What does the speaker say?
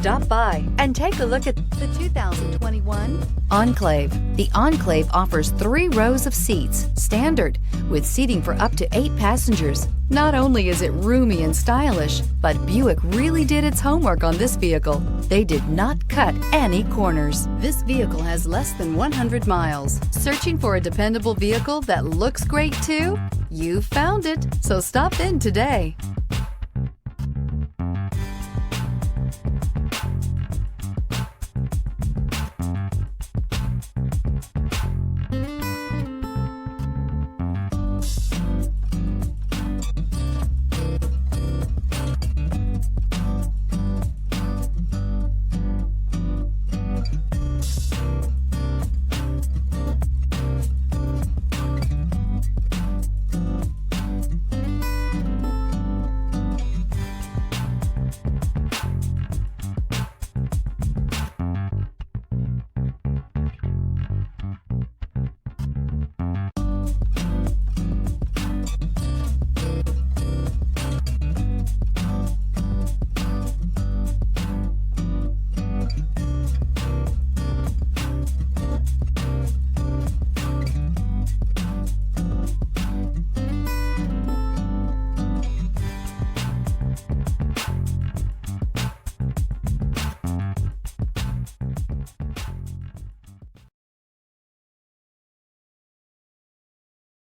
Stop by and take a look at the 2021 Enclave. The Enclave offers 3 rows of seats, standard, with seating for up to 8 passengers. Not only is it roomy and stylish, but Buick really did its homework on this vehicle. They did not cut any corners. This vehicle has less than 100 miles. Searching for a dependable vehicle that looks great too? You found it, so stop in today.